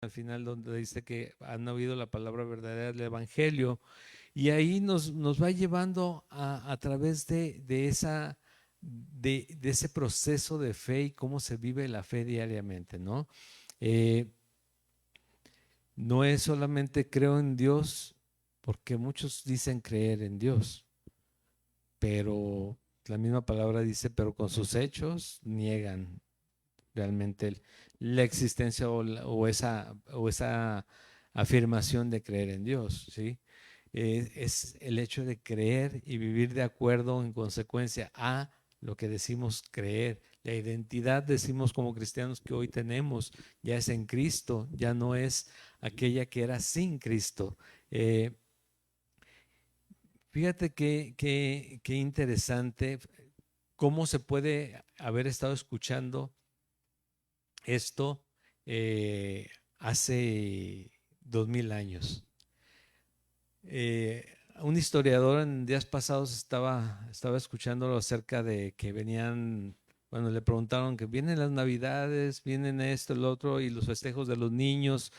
al final donde dice que han oído la palabra verdadera del Evangelio, y ahí nos va llevando a través de ese proceso de fe y cómo se vive la fe diariamente, ¿no? Eh, no es solamente creo en Dios, porque muchos dicen creer en Dios, pero la misma palabra dice, pero con sus hechos niegan realmente la existencia o esa afirmación de creer en Dios, ¿sí? Es el hecho de creer y vivir de acuerdo en consecuencia a lo que decimos creer. La identidad, decimos como cristianos, que hoy tenemos ya es en Cristo, ya no es aquella que era sin Cristo. Eh, Fíjate qué interesante cómo se puede haber estado escuchando esto hace 2000 años. Un historiador en días pasados estaba escuchándolo acerca de que venían, bueno, le preguntaron que vienen las Navidades, vienen esto, el otro, y los festejos de los niños,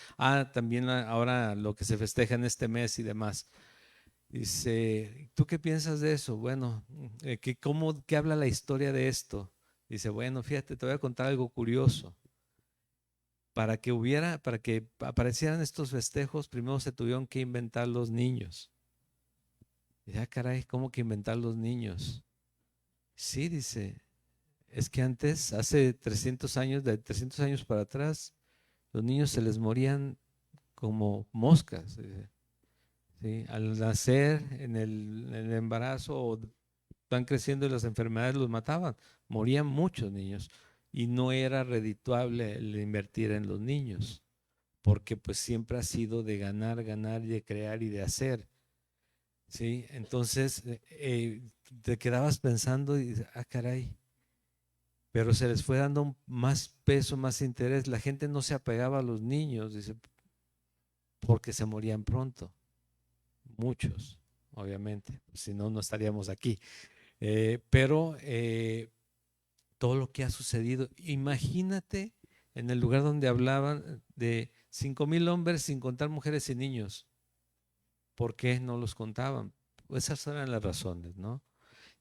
también ahora lo que se festeja en este mes y demás. Dice, ¿tú qué piensas de eso? Bueno, ¿qué habla la historia de esto? Dice, bueno, fíjate, te voy a contar algo curioso. Para que aparecieran estos festejos, primero se tuvieron que inventar los niños. Ya, caray, ¿cómo que inventar los niños? Sí, dice, es que antes, hace 300 años, de 300 años para atrás, los niños se les morían como moscas. Dice, ¿sí? Al nacer, en el embarazo, o van creciendo y las enfermedades los mataban. Morían muchos niños y no era redituable el invertir en los niños, porque pues siempre ha sido de ganar, ganar y de crear y de hacer. ¿Sí? Entonces te quedabas pensando y dices, caray, pero se les fue dando más peso, más interés. La gente no se apegaba a los niños, dice, porque se morían pronto. Muchos, obviamente, si no, no estaríamos aquí. Pero todo lo que ha sucedido, imagínate en el lugar donde hablaban de 5,000 hombres sin contar mujeres y niños. ¿Por qué no los contaban? Pues esas eran las razones, ¿no?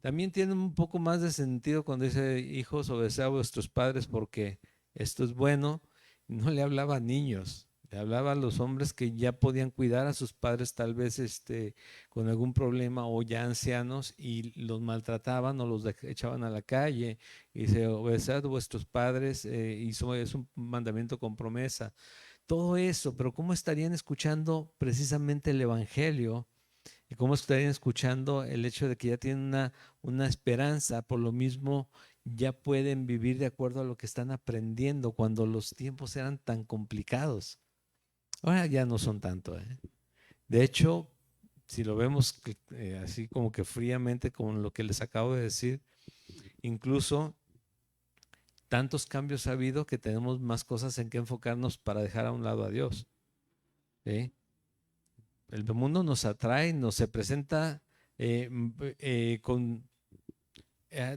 También tiene un poco más de sentido cuando dice, hijos, obedeced a vuestros padres porque esto es bueno. No le hablaba a niños, le hablaba a los hombres que ya podían cuidar a sus padres tal vez con algún problema o ya ancianos y los maltrataban o los echaban a la calle. Y dice, obedeced a vuestros padres y es un mandamiento con promesa. Todo eso, pero ¿cómo estarían escuchando precisamente el Evangelio? ¿Y cómo estarían escuchando el hecho de que ya tienen una esperanza? Por lo mismo, ya pueden vivir de acuerdo a lo que están aprendiendo cuando los tiempos eran tan complicados. Ahora ya no son tanto, ¿eh? De hecho, si lo vemos así como que fríamente con lo que les acabo de decir, incluso tantos cambios ha habido que tenemos más cosas en que enfocarnos para dejar a un lado a Dios. ¿Sí? El mundo nos atrae, nos se presenta con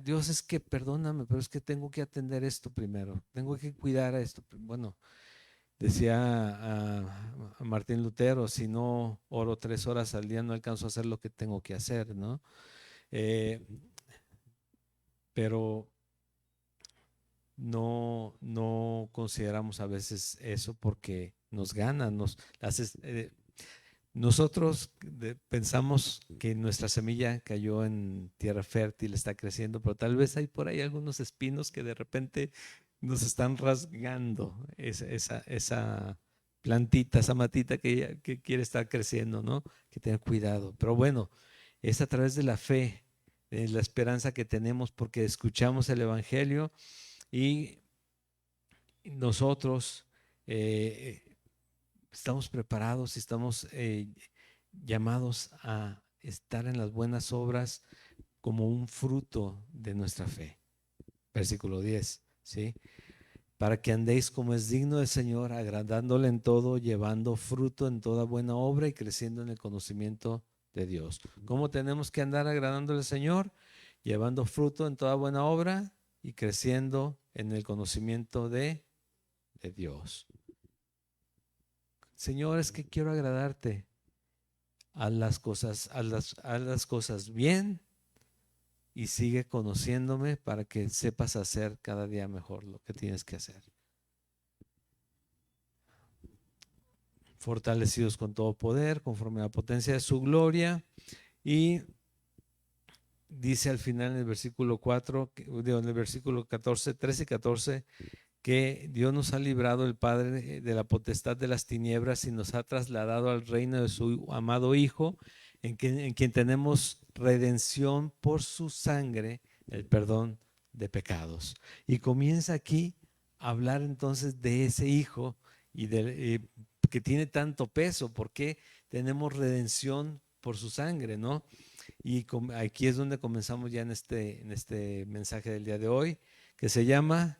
Dios, es que perdóname, pero es que tengo que atender esto primero, tengo que cuidar a esto. Bueno, decía a Martín Lutero, si no oro 3 horas al día no alcanzo a hacer lo que tengo que hacer, ¿no? Eh, pero no consideramos a veces eso porque nos ganan, nosotros pensamos que nuestra semilla cayó en tierra fértil, está creciendo, pero tal vez hay por ahí algunos espinos que de repente nos están rasgando esa plantita, esa matita que quiere estar creciendo, ¿no? Que tener cuidado. Pero bueno, es a través de la fe, de la esperanza que tenemos porque escuchamos el Evangelio y nosotros estamos preparados y estamos llamados a estar en las buenas obras como un fruto de nuestra fe. Versículo 10, ¿sí? Para que andéis como es digno del Señor, agradándole en todo, llevando fruto en toda buena obra y creciendo en el conocimiento de Dios. ¿Cómo tenemos que andar agradándole al Señor? Llevando fruto en toda buena obra y creciendo en el conocimiento de Dios. Señor, es que quiero agradarte. Haz las cosas bien y sigue conociéndome para que sepas hacer cada día mejor lo que tienes que hacer. Fortalecidos con todo poder, conforme a la potencia de su gloria. Y dice al final en el versículo 4, en el versículo 14, 13 y 14, que Dios nos ha librado, el Padre, de la potestad de las tinieblas y nos ha trasladado al reino de su amado Hijo, en quien tenemos redención por su sangre, el perdón de pecados. Y comienza aquí a hablar entonces de ese Hijo y que tiene tanto peso, porque tenemos redención por su sangre, ¿no? Y aquí es donde comenzamos ya en este mensaje del día de hoy, que se llama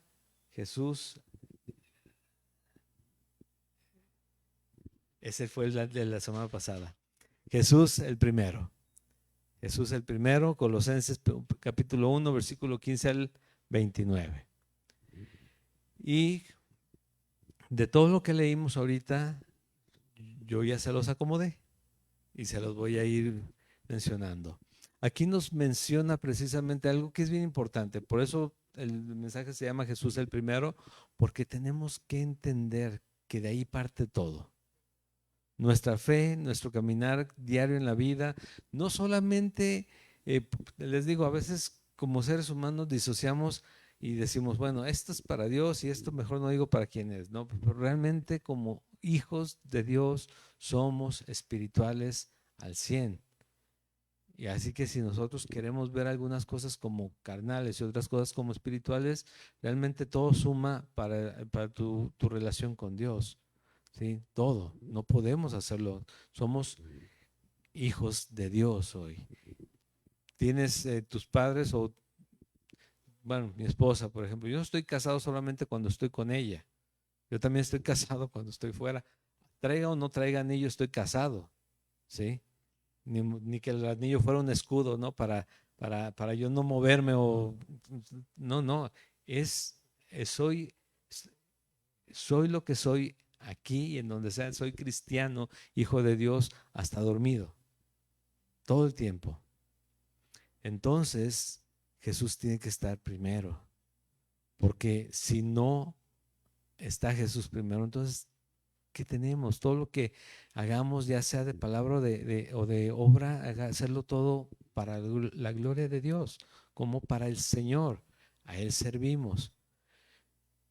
Jesús. Ese fue el de la semana pasada. Jesús el primero. Jesús el primero, Colosenses capítulo 1, versículo 15 al 29. Y de todo lo que leímos ahorita, yo ya se los acomodé y se los voy a ir mencionando. Aquí nos menciona precisamente algo que es bien importante. Por eso el mensaje se llama Jesús el primero, porque tenemos que entender que de ahí parte todo. Nuestra fe, nuestro caminar diario en la vida, no solamente, les digo, a veces como seres humanos disociamos y decimos, bueno, esto es para Dios y esto mejor no digo para quién es, ¿no? Pero realmente como hijos de Dios somos espirituales al 100. Y así que si nosotros queremos ver algunas cosas como carnales y otras cosas como espirituales, realmente todo suma para tu relación con Dios. ¿Sí? Todo. No podemos hacerlo. Somos hijos de Dios hoy. Tienes tus padres o, bueno, mi esposa, por ejemplo. Yo no estoy casado solamente cuando estoy con ella. Yo también estoy casado cuando estoy fuera. Traiga o no traiga anillo, estoy casado. ¿Sí? Ni que el anillo fuera un escudo, ¿no? Para yo no moverme o... No, no. Soy, soy lo que soy aquí y en donde sea. Soy cristiano, hijo de Dios, hasta dormido. Todo el tiempo. Entonces, Jesús tiene que estar primero. Porque si no está Jesús primero, entonces que tenemos, todo lo que hagamos, ya sea de palabra o de obra, hacerlo todo para la gloria de Dios, como para el Señor. A Él servimos.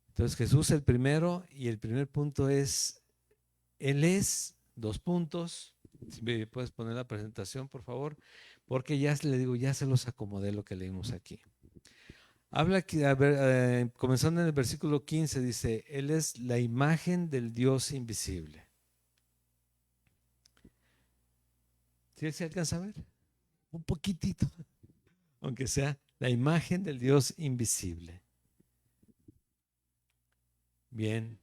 Entonces Jesús el primero, y el primer punto es, Él es, 2 puntos, si me puedes poner la presentación, por favor, porque ya le digo, ya se los acomodé lo que leímos aquí. Habla aquí, a ver, comenzando en el versículo 15, dice, Él es la imagen del Dios invisible. ¿Sí se alcanza a ver? Un poquitito, aunque sea la imagen del Dios invisible. Bien,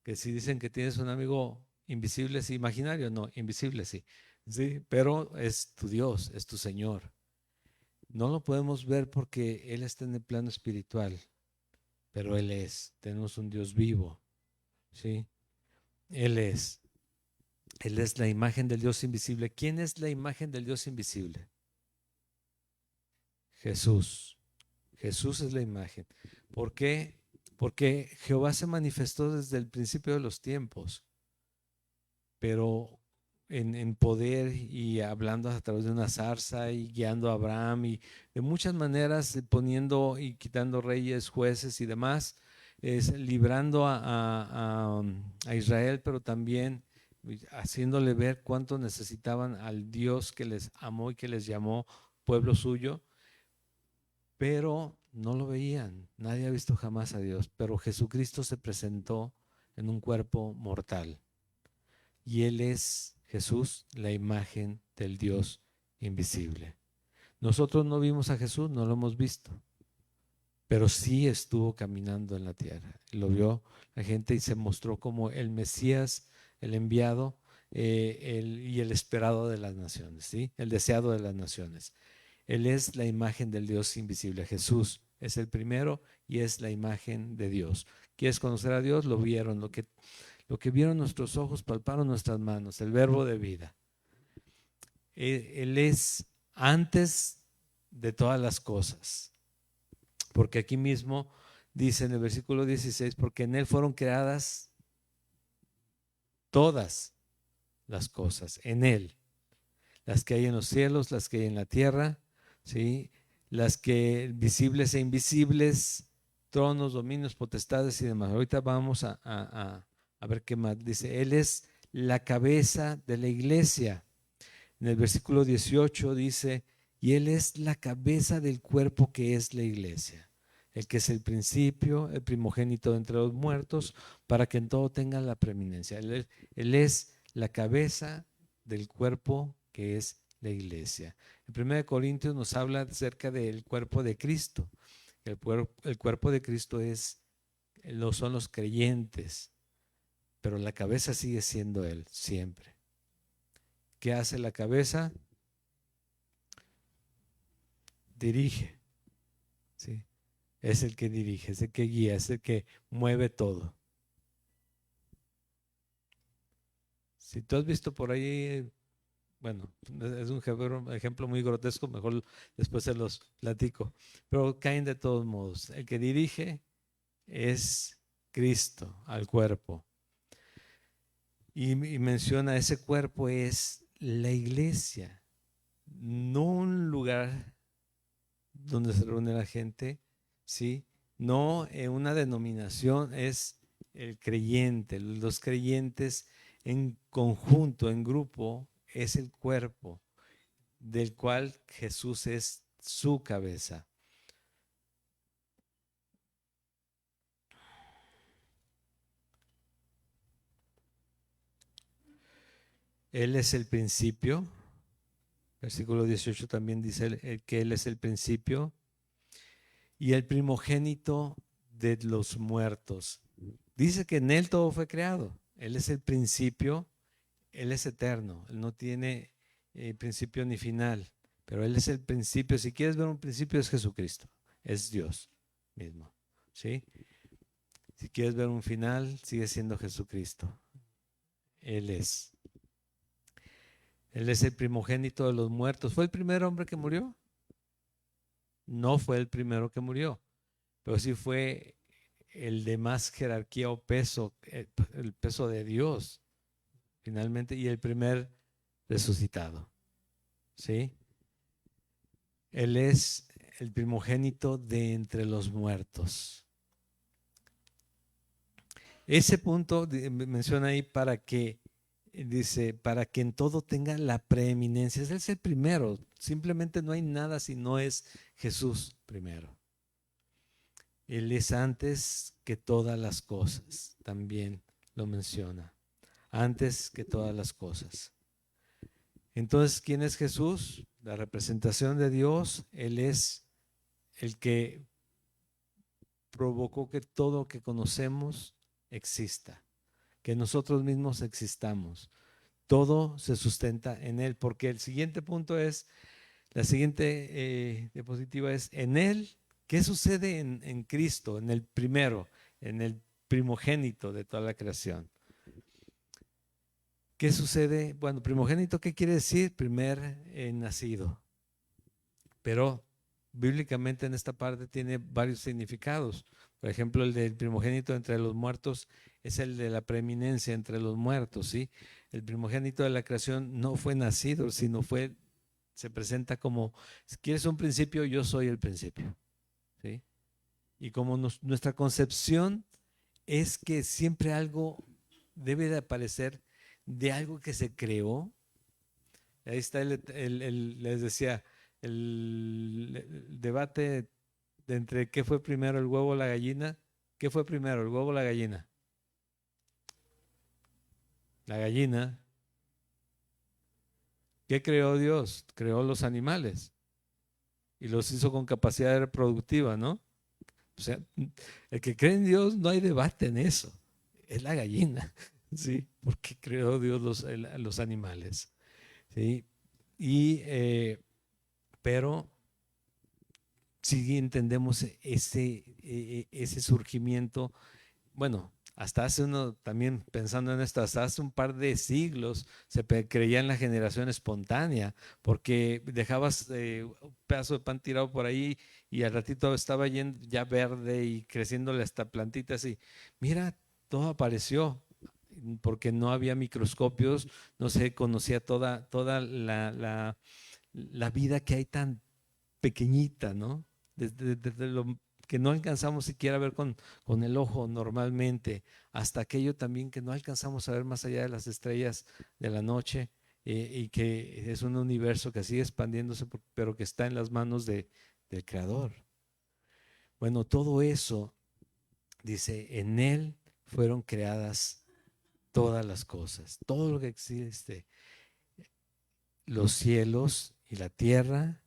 que si dicen que tienes un amigo invisible, es imaginario, no, invisible sí. Sí, pero es tu Dios, es tu Señor. No lo podemos ver porque Él está en el plano espiritual, pero Él es. Tenemos un Dios vivo, ¿sí? Él es. Él es la imagen del Dios invisible. ¿Quién es la imagen del Dios invisible? Jesús. Jesús es la imagen. ¿Por qué? Porque Jehová se manifestó desde el principio de los tiempos, pero en poder y hablando a través de una zarza y guiando a Abraham y de muchas maneras poniendo y quitando reyes, jueces y demás, librando a Israel, pero también haciéndole ver cuánto necesitaban al Dios que les amó y que les llamó pueblo suyo, pero no lo veían. Nadie ha visto jamás a Dios, pero Jesucristo se presentó en un cuerpo mortal. Y Él es, Jesús, la imagen del Dios invisible. Nosotros no vimos a Jesús, no lo hemos visto, pero sí estuvo caminando en la tierra. Lo vio la gente y se mostró como el Mesías, el enviado y el esperado de las naciones, ¿sí? El deseado de las naciones. Él es la imagen del Dios invisible. Jesús es el primero y es la imagen de Dios. ¿Quieres conocer a Dios? Lo vieron. Lo que vieron nuestros ojos, palparon nuestras manos, el verbo de vida. Él es antes de todas las cosas. Porque aquí mismo dice en el versículo 16, porque en Él fueron creadas todas las cosas, en Él. Las que hay en los cielos, las que hay en la tierra, ¿sí? Las que visibles e invisibles, tronos, dominios, potestades y demás. Ahorita vamos a ver qué más dice. Él es la cabeza de la iglesia. En el versículo 18 dice, y Él es la cabeza del cuerpo que es la iglesia, el que es el principio, el primogénito de entre los muertos, para que en todo tenga la preeminencia. Él es la cabeza del cuerpo que es la iglesia. En 1 Corintios nos habla acerca del cuerpo de Cristo. El cuerpo de Cristo son los creyentes, pero la cabeza sigue siendo Él siempre. ¿Qué hace la cabeza? Dirige, ¿sí? Es el que dirige, es el que guía, es el que mueve todo. Si tú has visto por ahí, bueno, es un ejemplo muy grotesco, mejor después se los platico, pero caen de todos modos. El que dirige es Cristo al cuerpo. Y menciona ese cuerpo es la iglesia, no un lugar donde se reúne la gente, ¿sí? No una denominación, es el creyente. Los creyentes en conjunto, en grupo, es el cuerpo del cual Jesús es su cabeza. Él es el principio. Versículo 18 también dice que Él es el principio y el primogénito de los muertos. Dice que en Él todo fue creado. Él es el principio, Él es eterno, Él no tiene principio ni final, pero Él es el principio. Si quieres ver un principio, es Jesucristo, es Dios mismo, ¿sí? Si quieres ver un final, sigue siendo Jesucristo. Él es. Él es el primogénito de los muertos. ¿Fue el primer hombre que murió? No fue el primero que murió, pero sí fue el de más jerarquía o peso, el peso de Dios, finalmente, y el primer resucitado, ¿sí? Él es el primogénito de entre los muertos. Ese punto menciona ahí dice, para que en todo tenga la preeminencia. Él es el primero. Simplemente no hay nada si no es Jesús primero. Él es antes que todas las cosas. También lo menciona. Antes que todas las cosas. Entonces, ¿quién es Jesús? La representación de Dios. Él es el que provocó que todo lo que conocemos exista, que nosotros mismos existamos. Todo se sustenta en Él, porque el siguiente punto es, la siguiente diapositiva es, en Él, ¿qué sucede en Cristo, en el primero, en el primogénito de toda la creación? ¿Qué sucede? Bueno, primogénito, ¿qué quiere decir? Primer nacido. Pero bíblicamente en esta parte tiene varios significados. Por ejemplo, el del primogénito entre los muertos es el de la preeminencia entre los muertos, ¿sí? El primogénito de la creación no fue nacido, sino se presenta como, si quieres un principio, yo soy el principio, ¿sí? Y como nuestra concepción es que siempre algo debe de aparecer de algo que se creó. Ahí está les decía, el debate de entre qué fue primero, el huevo o la gallina. ¿Qué fue primero, el huevo o la gallina? La gallina. ¿Qué creó Dios? Creó los animales y los hizo con capacidad reproductiva, ¿no? O sea, el que cree en Dios no hay debate en eso. Es la gallina, ¿sí? Porque creó Dios los animales, ¿sí? Pero sí entendemos ese surgimiento. Bueno, hasta hace también pensando en esto, hasta hace un par de siglos se creía en la generación espontánea, porque dejabas un pedazo de pan tirado por ahí y al ratito estaba ya verde y creciéndole hasta plantitas y mira, todo apareció, porque no había microscopios, no se conocía toda la vida que hay tan pequeñita, ¿no? Desde lo que no alcanzamos siquiera a ver con el ojo normalmente, hasta aquello también que no alcanzamos a ver más allá de las estrellas de la noche, y que es un universo que sigue expandiéndose, pero que está en las manos del Creador. Bueno, todo eso, dice, en Él fueron creadas todas las cosas, todo lo que existe, los cielos y la tierra,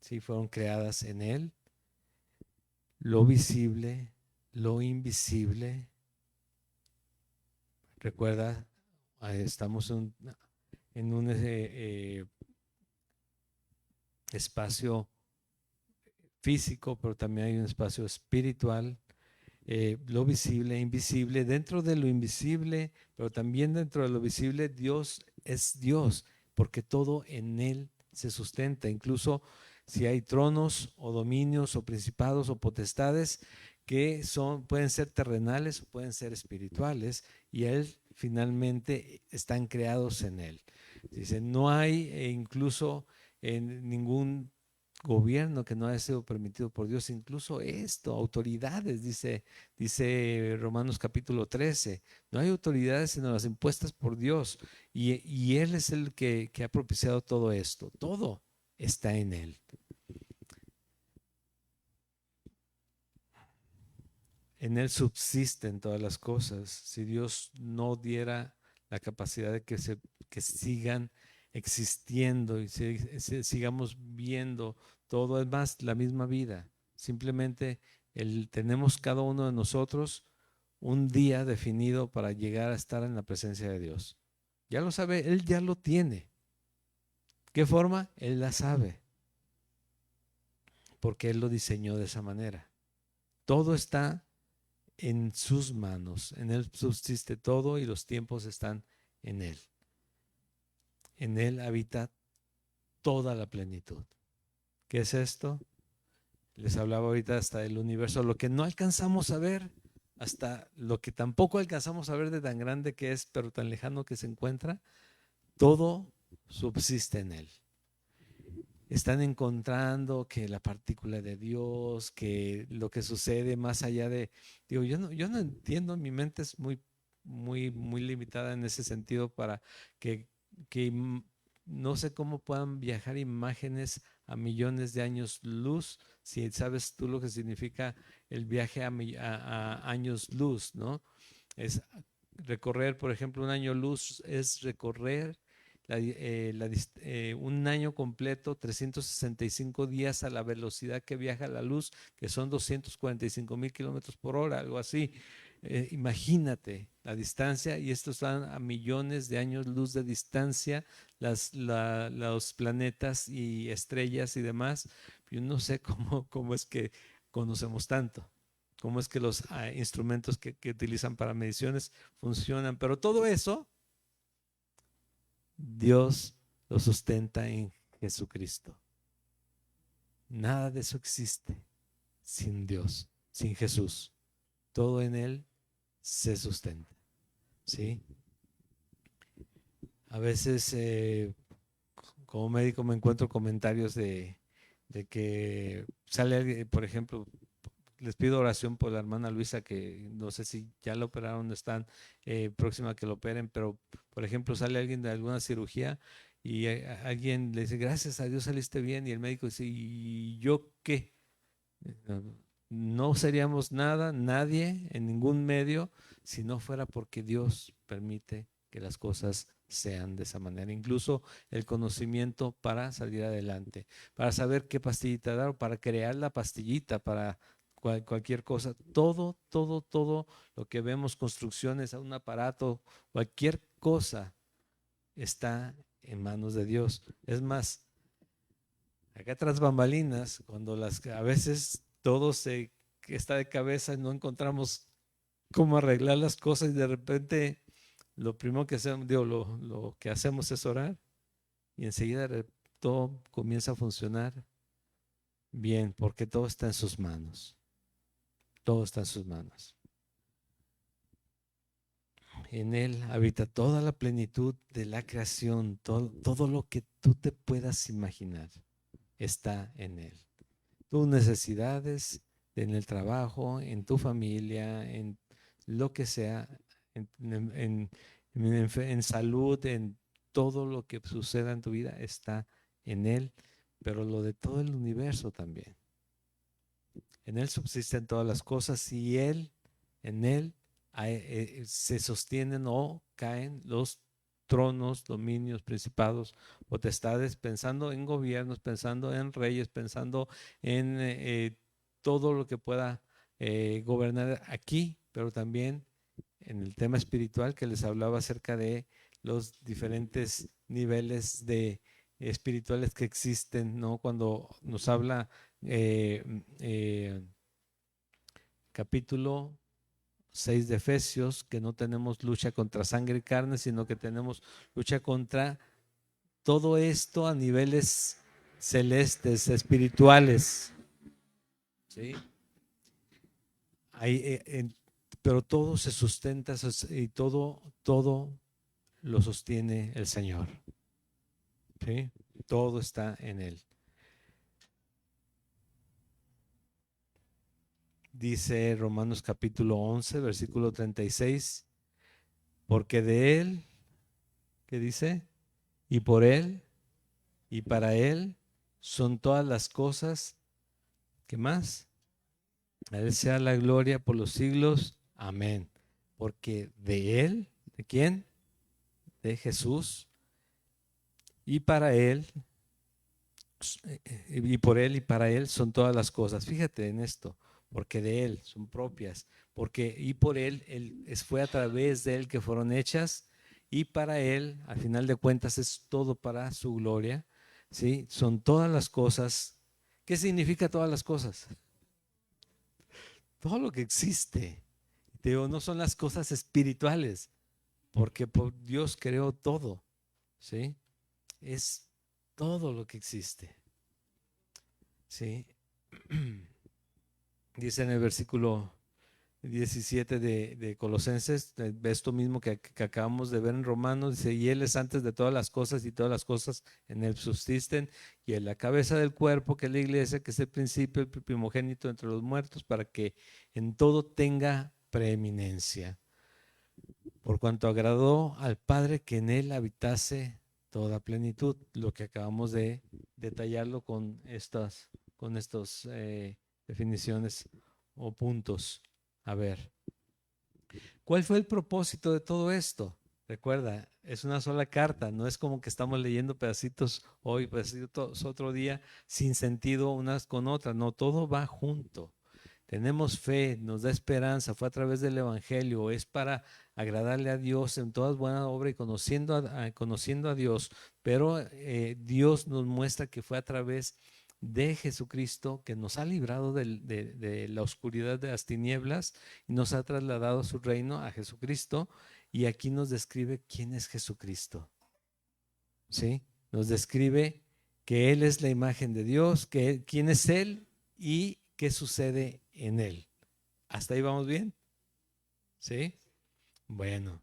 sí, fueron creadas en Él, lo visible, lo invisible. Recuerda, estamos en un espacio físico, pero también hay un espacio espiritual, lo visible, invisible. Dentro de lo invisible, pero también dentro de lo visible, Dios es Dios, porque todo en Él se sustenta. Incluso si hay tronos o dominios o principados o potestades que pueden ser terrenales o pueden ser espirituales, y Él finalmente están creados en Él. Dice, no hay incluso en ningún gobierno que no haya sido permitido por Dios, incluso esto, autoridades, dice Romanos capítulo 13, no hay autoridades sino las impuestas por Dios, y Él es el que ha propiciado todo esto, todo está en Él. En Él subsisten todas las cosas. Si Dios no diera la capacidad de que sigan existiendo y sigamos viendo todo, es más, la misma vida. Simplemente tenemos cada uno de nosotros un día definido para llegar a estar en la presencia de Dios. Ya lo sabe, Él ya lo tiene. ¿Qué forma? Él la sabe, porque Él lo diseñó de esa manera. Todo está en sus manos, en Él subsiste todo y los tiempos están en Él. En Él habita toda la plenitud. ¿Qué es esto? Les hablaba ahorita hasta del universo, lo que no alcanzamos a ver, hasta lo que tampoco alcanzamos a ver de tan grande que es, pero tan lejano que se encuentra, todo subsiste en Él. Están encontrando que la partícula de Dios, que lo que sucede más allá digo, yo no entiendo, mi mente es muy limitada en ese sentido para que no sé cómo puedan viajar imágenes a millones de años luz, si sabes tú lo que significa el viaje a años luz, ¿no? Es recorrer, por ejemplo, un año luz es recorrer un año completo, 365 días a la velocidad que viaja la luz, que son 245,000 kilómetros por hora, algo así. Imagínate la distancia, y estos están a millones de años luz de distancia, los planetas y estrellas y demás. Yo no sé cómo es que conocemos tanto, cómo es que los instrumentos que utilizan para mediciones funcionan, pero todo eso Dios lo sustenta en Jesucristo. Nada de eso existe sin Dios, sin Jesús. Todo en Él se sustenta. ¿Sí? A veces, como médico, me encuentro comentarios de que sale alguien, por ejemplo, les pido oración por la hermana Luisa, que no sé si ya la operaron o están próxima a que lo operen, pero por ejemplo sale alguien de alguna cirugía y alguien le dice, gracias a Dios saliste bien, y el médico dice, ¿y yo qué? No seríamos nada, nadie, en ningún medio, si no fuera porque Dios permite que las cosas sean de esa manera. Incluso el conocimiento para salir adelante, para saber qué pastillita dar, para crear la pastillita, para cualquier cosa. Todo lo que vemos, construcciones, un aparato, cualquier cosa está en manos de Dios. Es más, acá tras bambalinas, cuando a veces todo está de cabeza y no encontramos cómo arreglar las cosas y de repente lo primero que hacemos, digo, lo que hacemos es orar y enseguida todo comienza a funcionar bien, porque todo está en sus manos. Todo está en sus manos. En Él habita toda la plenitud de la creación, todo lo que tú te puedas imaginar está en Él. Tus necesidades en el trabajo, en tu familia, en lo que sea, en salud, en todo lo que suceda en tu vida está en Él, pero lo de todo el universo también. En Él subsisten todas las cosas y en Él se sostienen o caen los tronos, dominios, principados, potestades, pensando en gobiernos, pensando en reyes, pensando en todo lo que pueda gobernar aquí, pero también en el tema espiritual que les hablaba acerca de los diferentes niveles de espirituales que existen, ¿no? Cuando nos habla capítulo 6 de Efesios, que no tenemos lucha contra sangre y carne, sino que tenemos lucha contra todo esto a niveles celestes, espirituales. ¿Sí? Pero todo se sustenta y todo lo sostiene el Señor. ¿Sí? Todo está en Él. Dice Romanos capítulo 11, versículo 36, porque de Él, ¿qué dice? Y por Él y para Él son todas las cosas. ¿Qué más? A Él sea la gloria por los siglos. Amén. Porque de Él, ¿de quién? De Jesús. Y para Él, y por Él y para Él son todas las cosas. Fíjate en esto, porque de Él son propias, porque y por Él fue a través de Él que fueron hechas, y para Él, al final de cuentas, es todo para su gloria. ¿Sí? Son todas las cosas. ¿Qué significa todas las cosas? Todo lo que existe. Te digo, no son las cosas espirituales, porque Dios creó todo. ¿Sí? Es todo lo que existe. ¿Sí? Dice en el versículo 17 de Colosenses, esto mismo que acabamos de ver en Romanos, dice, y Él es antes de todas las cosas y todas las cosas en Él subsisten, y en la cabeza del cuerpo, que es la iglesia, que es el principio, el primogénito entre los muertos, para que en todo tenga preeminencia. Por cuanto agradó al Padre que en Él habitase toda plenitud, lo que acabamos de detallarlo con estas definiciones o puntos. A ver, ¿cuál fue el propósito de todo esto? Recuerda, es una sola carta, no es como que estamos leyendo pedacitos hoy, pedacitos otro día, sin sentido unas con otras, no, todo va junto. Tenemos fe, nos da esperanza, fue a través del Evangelio, es para agradarle a Dios en todas buenas obras y conociendo a Dios, pero Dios nos muestra que fue a través de Jesucristo que nos ha librado de la oscuridad de las tinieblas y nos ha trasladado a su reino, a Jesucristo, y aquí nos describe quién es Jesucristo. ¿Sí? Nos describe que Él es la imagen de Dios, quién es Él y qué sucede en Él. ¿Hasta ahí vamos bien? ¿Sí? Bueno.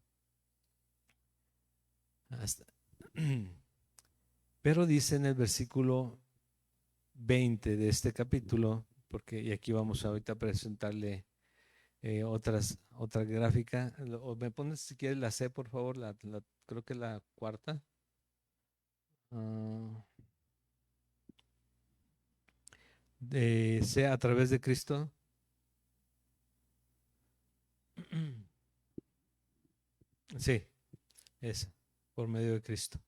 Pero dice en el versículo 20 de este capítulo, porque y aquí vamos ahorita a presentarle otra gráfica. O me pones si quieres la C, por favor, creo que la cuarta. Sea a través de Cristo. Sí, es por medio de Cristo.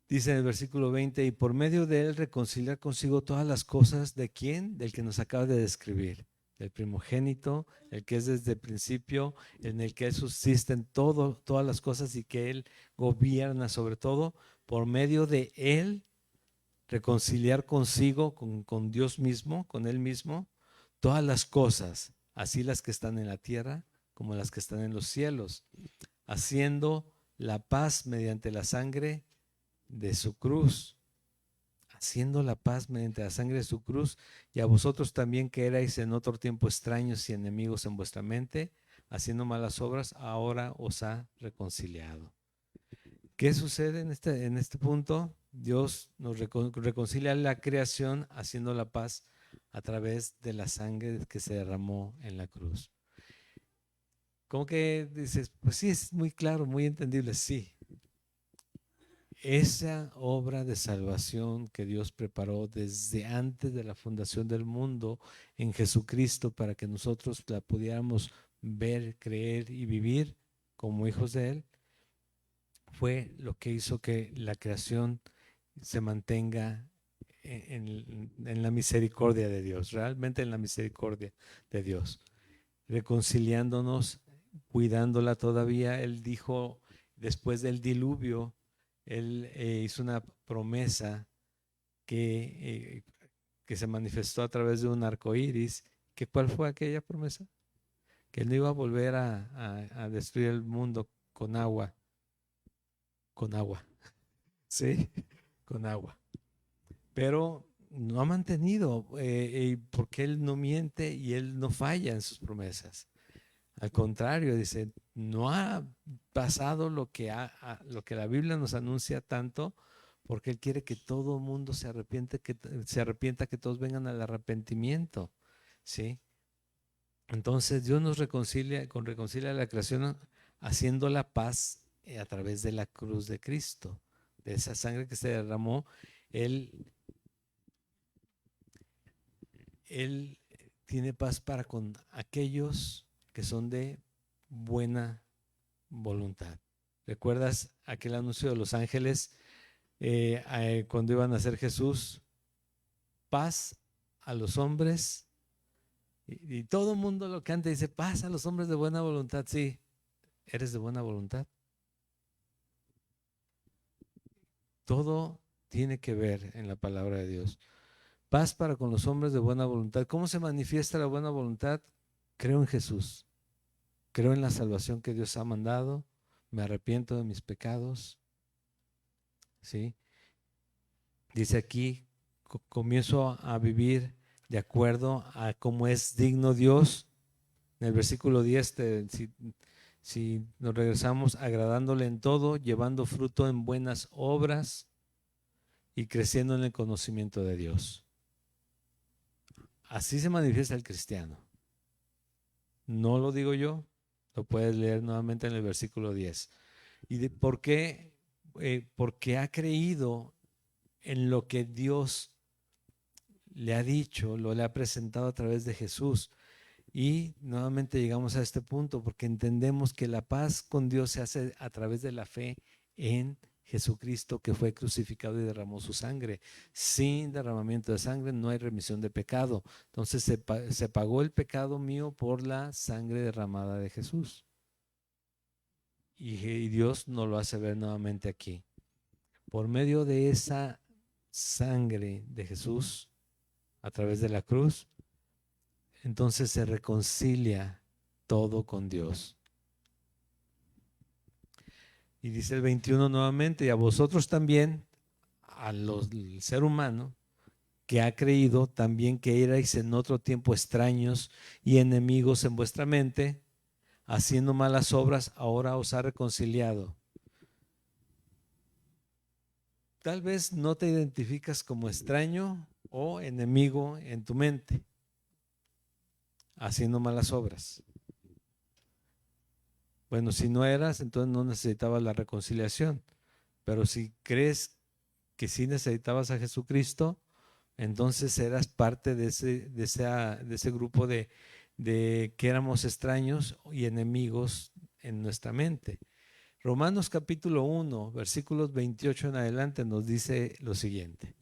Dice en el versículo 20, y por medio de él reconciliar consigo todas las cosas. ¿De quién? Del que nos acaba de describir, del primogénito, el que es desde el principio, en el que subsisten todas las cosas y que él gobierna sobre todo. Por medio de él reconciliar consigo, con Dios mismo, con él mismo, todas las cosas, así las que están en la tierra como las que están en los cielos, haciendo la paz mediante la sangre de su cruz. Haciendo la paz mediante la sangre de su cruz, y a vosotros también que erais en otro tiempo extraños y enemigos en vuestra mente, haciendo malas obras, ahora os ha reconciliado. ¿Qué sucede en este punto? Dios nos reconcilia la creación haciendo la paz a través de la sangre que se derramó en la cruz. ¿Cómo que dices? Pues sí, es muy claro, muy entendible, sí. Esa obra de salvación que Dios preparó desde antes de la fundación del mundo en Jesucristo para que nosotros la pudiéramos ver, creer y vivir como hijos de Él, fue lo que hizo que la creación se mantenga en la misericordia de Dios, realmente en la misericordia de Dios, reconciliándonos, cuidándola todavía. Él dijo, después del diluvio, Él hizo una promesa que se manifestó a través de un arco iris. ¿Cuál fue aquella promesa? Que Él no iba a volver a destruir el mundo con agua, ¿sí? Con agua. Pero no ha mantenido, porque Él no miente y Él no falla en sus promesas. Al contrario, dice, no ha pasado lo que la Biblia nos anuncia tanto, porque Él quiere que todo el mundo se arrepienta, que todos vengan al arrepentimiento, ¿sí? Entonces Dios nos reconcilia la creación haciendo la paz a través de la cruz de Cristo, de esa sangre que se derramó. Él tiene paz para con aquellos que son de buena voluntad. ¿Recuerdas aquel anuncio de los ángeles cuando iban a ser Jesús? Paz a los hombres. Y todo el mundo lo canta y dice, paz a los hombres de buena voluntad. Sí, ¿eres de buena voluntad? Todo tiene que ver en la palabra de Dios. Paz para con los hombres de buena voluntad. ¿Cómo se manifiesta la buena voluntad? Creo en Jesús. Creo en la salvación que Dios ha mandado. Me arrepiento de mis pecados. ¿Sí? Dice aquí, comienzo a vivir de acuerdo a cómo es digno Dios. En el versículo 10, si nos regresamos, agradándole en todo, llevando fruto en buenas obras y creciendo en el conocimiento de Dios. Así se manifiesta el cristiano. No lo digo yo, lo puedes leer nuevamente en el versículo 10. ¿Y por qué? Porque ha creído en lo que Dios le ha dicho, le ha presentado a través de Jesús. Y nuevamente llegamos a este punto porque entendemos que la paz con Dios se hace a través de la fe en Jesucristo, que fue crucificado y derramó su sangre. Sin derramamiento de sangre no hay remisión de pecado. Entonces se pagó el pecado mío por la sangre derramada de Jesús. Y Dios nos lo hace ver nuevamente aquí. Por medio de esa sangre de Jesús, a través de la cruz, entonces se reconcilia todo con Dios. Y dice el 21 nuevamente, y a vosotros también, al ser humano que ha creído, también que erais en otro tiempo extraños y enemigos en vuestra mente, haciendo malas obras, ahora os ha reconciliado. Tal vez no te identificas como extraño o enemigo en tu mente, haciendo malas obras. Bueno, si no eras, entonces no necesitabas la reconciliación. Pero si crees que sí necesitabas a Jesucristo, entonces eras parte de ese grupo de que éramos extraños y enemigos en nuestra mente. Romanos capítulo 1, versículos 28 en adelante nos dice lo siguiente.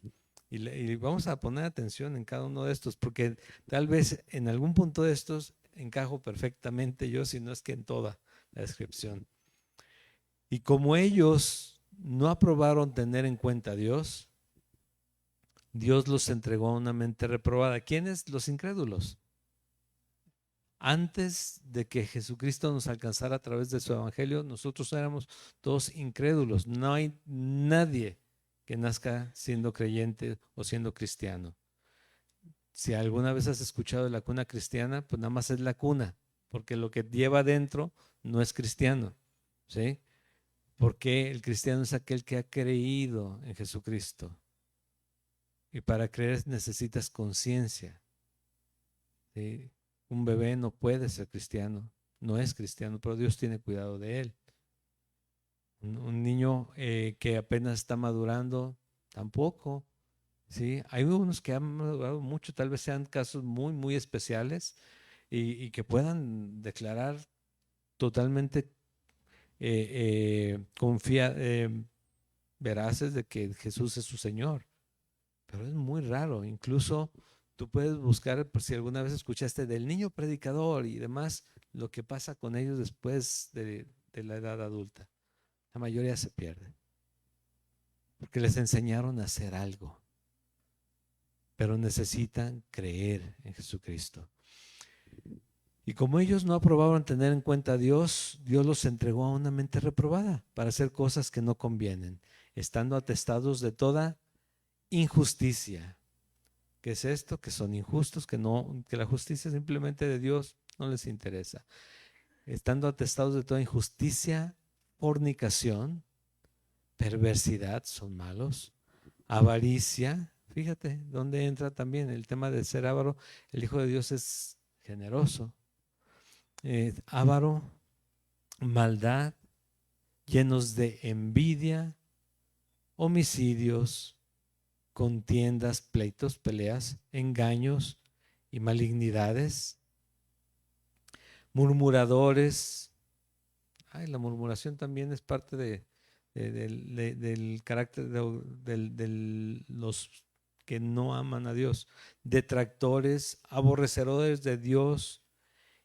Y vamos a poner atención en cada uno de estos, porque tal vez en algún punto de estos encajo perfectamente yo, si no es que en toda la descripción. Y como ellos no aprobaron tener en cuenta a Dios, Dios los entregó a una mente reprobada. ¿Quiénes? Los incrédulos. Antes de que Jesucristo nos alcanzara a través de su evangelio, nosotros éramos todos incrédulos. No hay nadie que nazca siendo creyente o siendo cristiano. Si alguna vez has escuchado de la cuna cristiana, pues nada más es la cuna, porque lo que lleva dentro no es cristiano, ¿sí? Porque el cristiano es aquel que ha creído en Jesucristo. Y para creer necesitas conciencia, ¿sí? Un bebé no puede ser cristiano, no es cristiano, pero Dios tiene cuidado de él. Un niño que apenas está madurando, tampoco. ¿Sí? Hay unos que han madurado mucho, tal vez sean casos muy, muy especiales y que puedan declarar totalmente veraces de que Jesús es su Señor. Pero es muy raro. Incluso tú puedes buscar, por si alguna vez escuchaste del niño predicador y demás, lo que pasa con ellos después de la edad adulta. La mayoría se pierde. Porque les enseñaron a hacer algo. Pero necesitan creer en Jesucristo. Y como ellos no aprobaron tener en cuenta a Dios, Dios los entregó a una mente reprobada para hacer cosas que no convienen, estando atestados de toda injusticia. ¿Qué es esto? Que son injustos, que la justicia simplemente de Dios no les interesa. Estando atestados de toda injusticia, fornicación, perversidad, son malos, avaricia. Fíjate dónde entra también el tema de ser avaro. El Hijo de Dios es generoso. Avaro, maldad, llenos de envidia, homicidios, contiendas, pleitos, peleas, engaños y malignidades, murmuradores. Ay, la murmuración también es parte del carácter de los que no aman a Dios. Detractores, aborrecedores de Dios,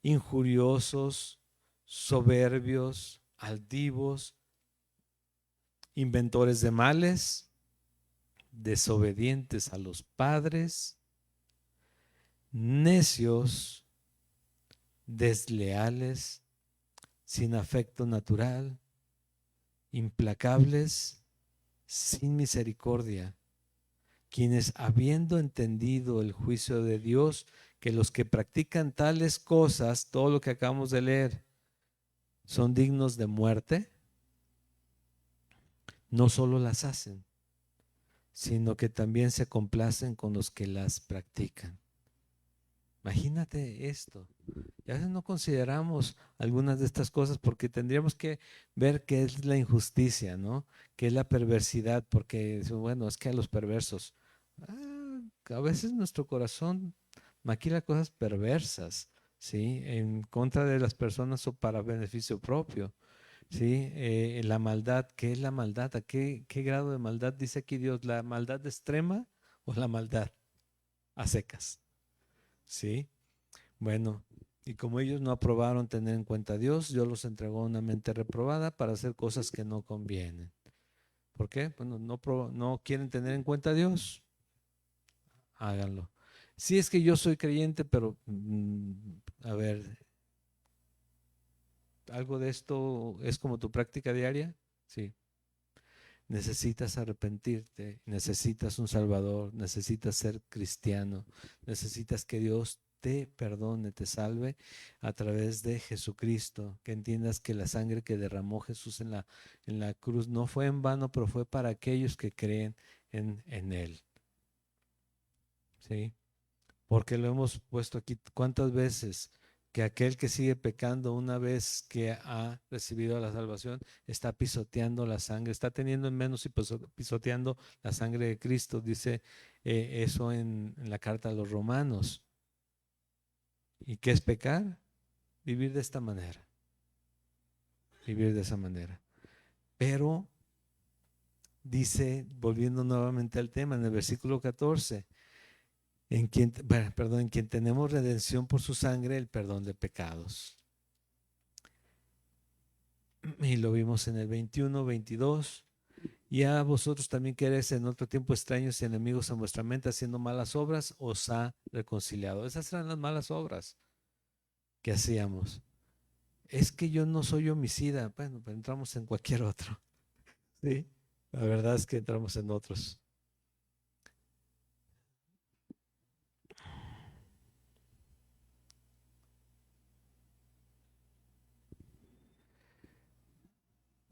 injuriosos, soberbios, altivos, inventores de males, desobedientes a los padres, necios, desleales, sin afecto natural, implacables, sin misericordia, quienes habiendo entendido el juicio de Dios, que los que practican tales cosas, todo lo que acabamos de leer, son dignos de muerte, no solo las hacen, sino que también se complacen con los que las practican. Imagínate esto. Y a veces no consideramos algunas de estas cosas porque tendríamos que ver qué es la injusticia, ¿no? Qué es la perversidad, porque, bueno, es que a los perversos, a veces nuestro corazón maquila cosas perversas, ¿sí? En contra de las personas o para beneficio propio, ¿sí? La maldad, ¿qué es la maldad? ¿A qué grado de maldad dice aquí Dios? ¿La maldad extrema o la maldad a secas? ¿Sí? Bueno, y como ellos no aprobaron tener en cuenta a Dios, Dios los entregó a una mente reprobada para hacer cosas que no convienen. ¿Por qué? Bueno, no quieren tener en cuenta a Dios. Háganlo. Sí, es que yo soy creyente, pero a ver, ¿algo de esto es como tu práctica diaria? Sí. Necesitas arrepentirte, necesitas un Salvador, necesitas ser cristiano, necesitas que Dios te perdone, te salve a través de Jesucristo, que entiendas que la sangre que derramó Jesús en la cruz no fue en vano, pero fue para aquellos que creen en Él. ¿Sí? Porque lo hemos puesto aquí cuántas veces que aquel que sigue pecando una vez que ha recibido la salvación está pisoteando la sangre, está teniendo en menos y pisoteando la sangre de Cristo, dice eso en la carta a los Romanos. ¿Y qué es pecar? Vivir de esta manera, vivir de esa manera. Pero dice, volviendo nuevamente al tema, en el versículo 14, en quien tenemos redención por su sangre, el perdón de pecados. Y lo vimos en el 21, 22. Y a vosotros también que eres en otro tiempo extraños y enemigos en vuestra mente, haciendo malas obras, os ha reconciliado. Esas eran las malas obras. que hacíamos. Es que yo no soy homicida. Bueno, pues entramos en cualquier otro. Sí, la verdad es que entramos en otros.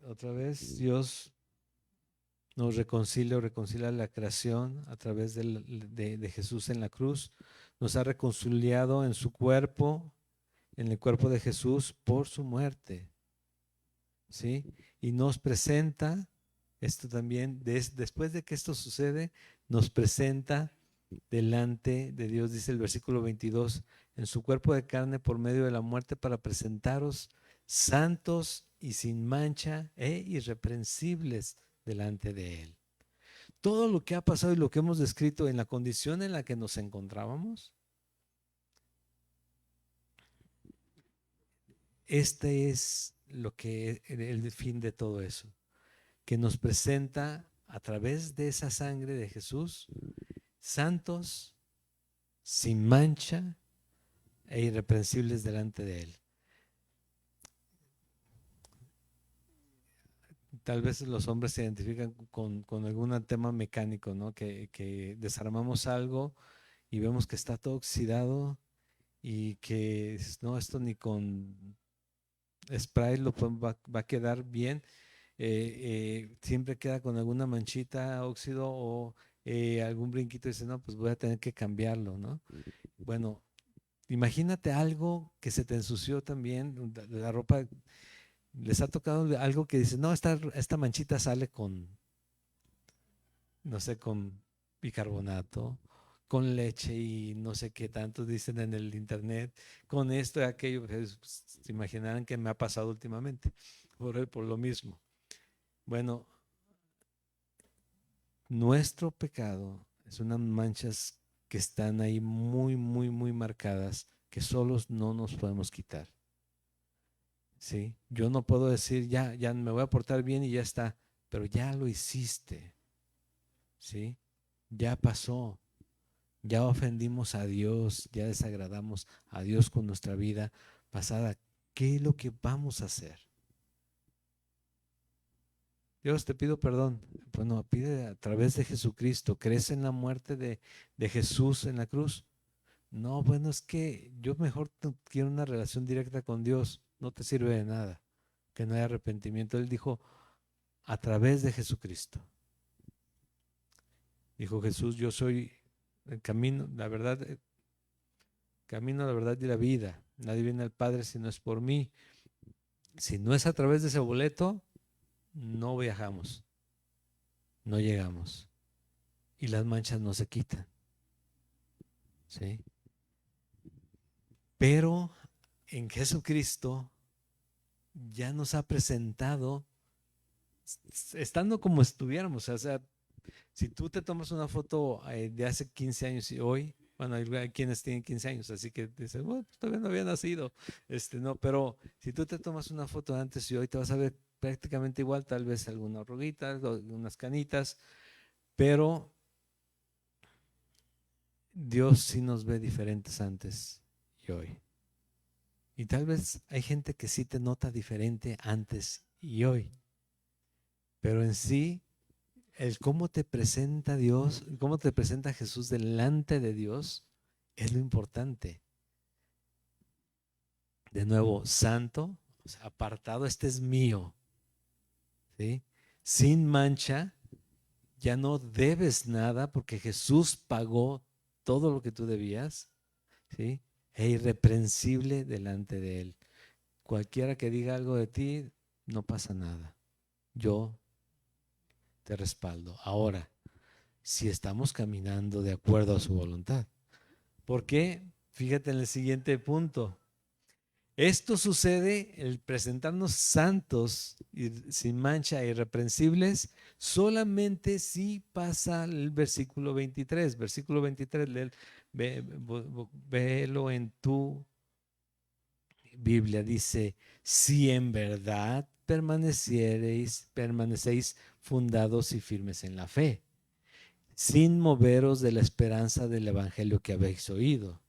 Otra vez, Dios nos reconcilia o reconcilia la creación a través de Jesús en la cruz. Nos ha reconciliado en su cuerpo, en el cuerpo de Jesús, por su muerte. ¿Sí? Y nos presenta, esto también, después de que esto sucede, nos presenta delante de Dios, dice el versículo 22, en su cuerpo de carne por medio de la muerte para presentaros santos y sin mancha e irreprensibles delante de Él. Todo lo que ha pasado y lo que hemos descrito en la condición en la que nos encontrábamos, este es lo que el fin de todo eso, que nos presenta a través de esa sangre de Jesús, santos, sin mancha e irreprensibles delante de Él. Tal vez los hombres se identifican con algún tema mecánico, ¿no? Que desarmamos algo y vemos que está todo oxidado y que no, esto ni con spray va a quedar bien. Siempre queda con alguna manchita, óxido o algún brinquito y dice, no, pues voy a tener que cambiarlo, ¿no? Bueno, imagínate algo que se te ensució también, la ropa. Les ha tocado algo que dice, no, esta manchita sale con, no sé, con bicarbonato, con leche y no sé qué tanto dicen en el internet, con esto y aquello. Pues, se imaginarán que me ha pasado últimamente por lo mismo. Bueno, nuestro pecado es unas manchas que están ahí muy, muy, muy marcadas, que solos no nos podemos quitar. ¿Sí? Yo no puedo decir, ya me voy a portar bien y ya está, pero ya lo hiciste. ¿Sí? Ya pasó. Ya ofendimos a Dios, ya desagradamos a Dios con nuestra vida pasada. ¿Qué es lo que vamos a hacer? Dios, te pido perdón. Bueno, pide a través de Jesucristo. ¿Crees en la muerte de Jesús en la cruz? No, bueno, es que yo mejor quiero una relación directa con Dios. No te sirve de nada que no haya arrepentimiento. Él dijo, a través de Jesucristo. Dijo Jesús, yo soy el camino, la verdad, camino, la verdad y la vida. Nadie viene al Padre si no es por mí. Si no es a través de ese boleto, no viajamos, no llegamos. Y las manchas no se quitan. ¿Sí? Pero en Jesucristo ya nos ha presentado, estando como estuviéramos. O sea, si tú te tomas una foto de hace 15 años y hoy, bueno, hay quienes tienen 15 años, así que dicen, bueno, todavía no había nacido. No, pero si tú te tomas una foto de antes y hoy, te vas a ver prácticamente igual, tal vez algunas arruguitas, unas canitas, pero Dios sí nos ve diferentes antes y hoy. Y tal vez hay gente que sí te nota diferente antes y hoy, pero en sí, el cómo te presenta Dios, cómo te presenta Jesús delante de Dios, es lo importante. De nuevo, santo, o sea, apartado, este es mío, ¿sí? Sin mancha, ya no debes nada porque Jesús pagó todo lo que tú debías, ¿sí? E irreprensible delante de Él. Cualquiera que diga algo de ti, no pasa nada. Yo te respaldo. Ahora, si estamos caminando de acuerdo a su voluntad. ¿Por qué? Fíjate en el siguiente punto. Esto sucede, el presentarnos santos y sin mancha e irreprensibles, solamente si pasa el versículo 23. Versículo 23, véelo en tu Biblia. Dice, si en verdad permanecéis fundados y firmes en la fe, sin moveros de la esperanza del evangelio que habéis oído.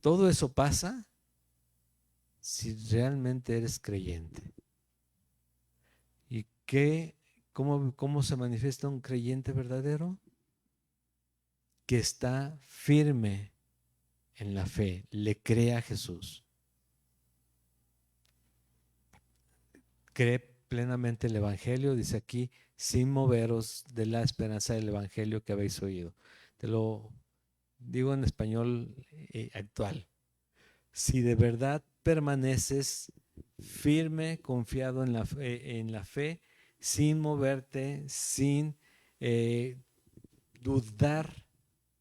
Todo eso pasa si realmente eres creyente. ¿Y cómo se manifiesta un creyente verdadero? Que está firme en la fe, le cree a Jesús, cree plenamente el Evangelio, dice aquí, sin moveros de la esperanza del Evangelio que habéis oído. Te lo digo en español actual. Si de verdad permaneces firme, confiado en la fe, sin moverte, sin dudar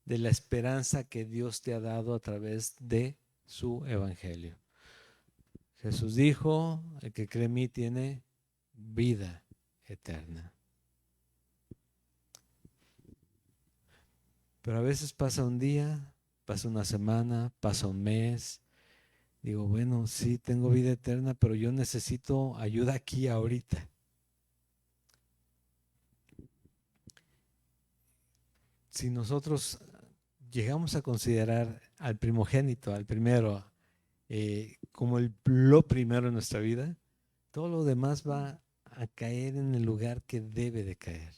de la esperanza que Dios te ha dado a través de su evangelio. Jesús dijo, el que cree en mí tiene vida eterna. Pero a veces pasa un día, pasa una semana, pasa un mes. Digo, bueno, sí, tengo vida eterna, pero yo necesito ayuda aquí ahorita. Si nosotros llegamos a considerar al primogénito, al primero, como lo primero en nuestra vida, todo lo demás va a caer en el lugar que debe de caer.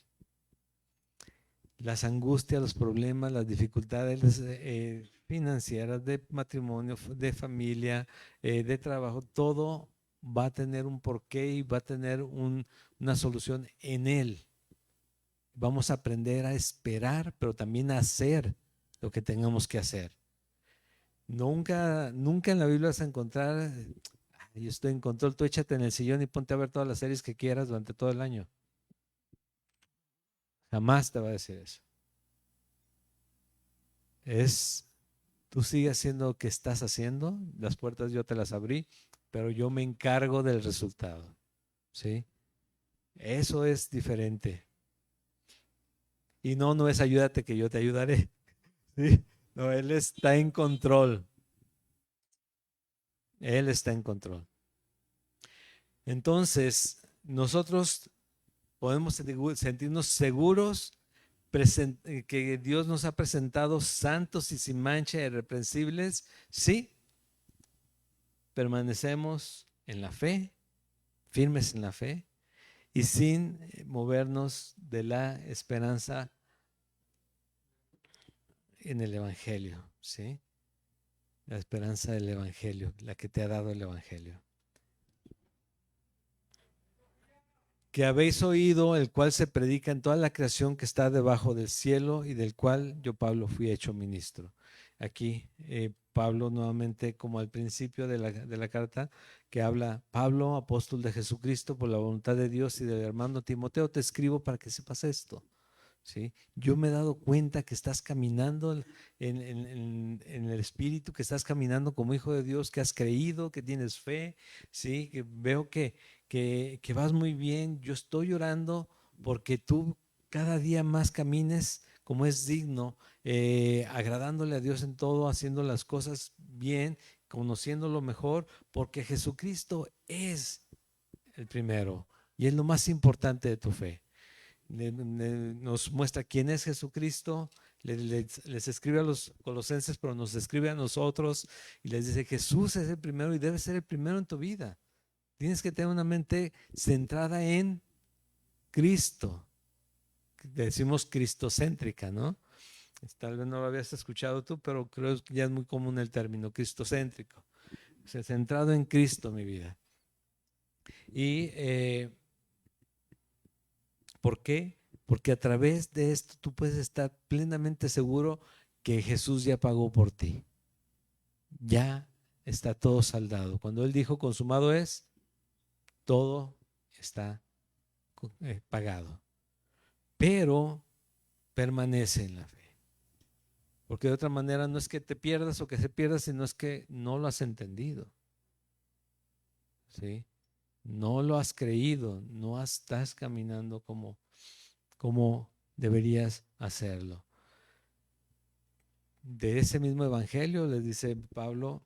Las angustias, los problemas, las dificultades financieras, de matrimonio, de familia, de trabajo, todo va a tener un porqué y va a tener una solución en Él. Vamos a aprender a esperar, pero también a hacer lo que tengamos que hacer. Nunca en la Biblia vas a encontrar, yo estoy en control, tú échate en el sillón y ponte a ver todas las series que quieras durante todo el año. Jamás te va a decir eso. Tú sigue haciendo lo que estás haciendo, las puertas yo te las abrí, pero yo me encargo del resultado. ¿Sí? Eso es diferente. Y no es ayúdate que yo te ayudaré. ¿Sí? No, Él está en control. Él está en control. Entonces, nosotros podemos sentirnos seguros que Dios nos ha presentado santos y sin mancha, irreprensibles, sí, permanecemos en la fe, firmes en la fe y sin movernos de la esperanza en el Evangelio, ¿sí? La esperanza del Evangelio, la que te ha dado el Evangelio. Que habéis oído, el cual se predica en toda la creación que está debajo del cielo y del cual yo, Pablo, fui hecho ministro. Aquí Pablo nuevamente, como al principio de la carta, que habla, Pablo, apóstol de Jesucristo, por la voluntad de Dios y del hermano Timoteo, te escribo para que sepas esto. ¿Sí? Yo me he dado cuenta que estás caminando en el Espíritu, que estás caminando como hijo de Dios, que has creído, que tienes fe, ¿sí? Que veo que vas muy bien. Yo estoy orando porque tú cada día más camines como es digno, agradándole a Dios en todo, haciendo las cosas bien, conociéndolo mejor, porque Jesucristo es el primero y es lo más importante de tu fe. Nos muestra quién es Jesucristo, les escribe a los colosenses, pero nos escribe a nosotros y les dice, Jesús es el primero y debe ser el primero en tu vida. Tienes que tener una mente centrada en Cristo. Decimos cristocéntrica, ¿no? Tal vez no lo habías escuchado tú, pero creo que ya es muy común el término cristocéntrico. O sea, centrado en Cristo, mi vida. ¿Y por qué? Porque a través de esto tú puedes estar plenamente seguro que Jesús ya pagó por ti. Ya está todo saldado. Cuando Él dijo consumado es, todo está pagado. Pero permanece en la fe. Porque de otra manera no es que te pierdas o que se pierda, sino es que no lo has entendido. ¿Sí? No lo has creído, no estás caminando como deberías hacerlo. De ese mismo evangelio les dice Pablo,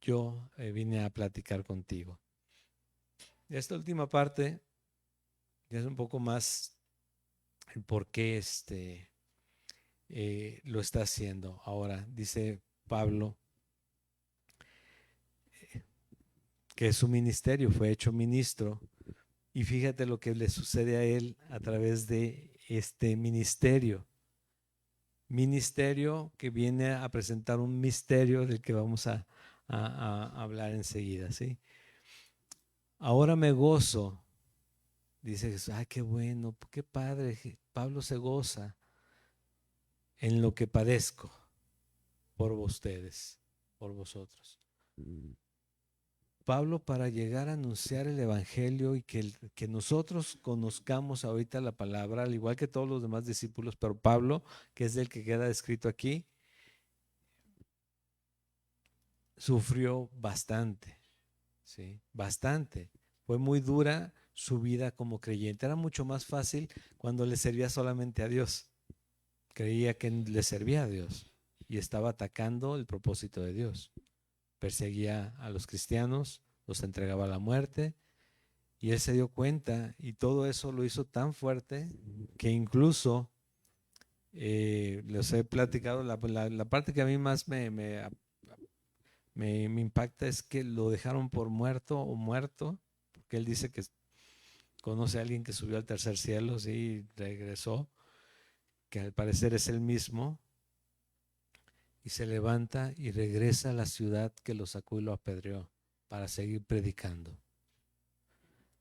yo vine a platicar contigo. Esta última parte ya es un poco más el por qué lo está haciendo. Ahora dice Pablo, que es su ministerio, fue hecho ministro. Y fíjate lo que le sucede a él a través de este ministerio. Ministerio que viene a presentar un misterio del que vamos a hablar enseguida, ¿sí? Ahora me gozo, dice Jesús, ay, qué bueno, qué padre, Pablo se goza en lo que padezco por ustedes, por vosotros. Pablo, para llegar a anunciar el evangelio y que nosotros conozcamos ahorita la palabra, al igual que todos los demás discípulos, pero Pablo, que es el que queda escrito aquí, sufrió bastante, ¿sí? Bastante. Fue muy dura su vida como creyente. Era mucho más fácil cuando le servía solamente a Dios. Creía que le servía a Dios y estaba atacando el propósito de Dios. Perseguía a los cristianos, los entregaba a la muerte, y él se dio cuenta, y todo eso lo hizo tan fuerte que incluso les he platicado, la parte que a mí más me impacta es que lo dejaron por muerto o muerto, porque él dice que conoce a alguien que subió al tercer cielo, sí, regresó, que al parecer es el mismo, y se levanta y regresa a la ciudad que lo sacó y lo apedreó para seguir predicando.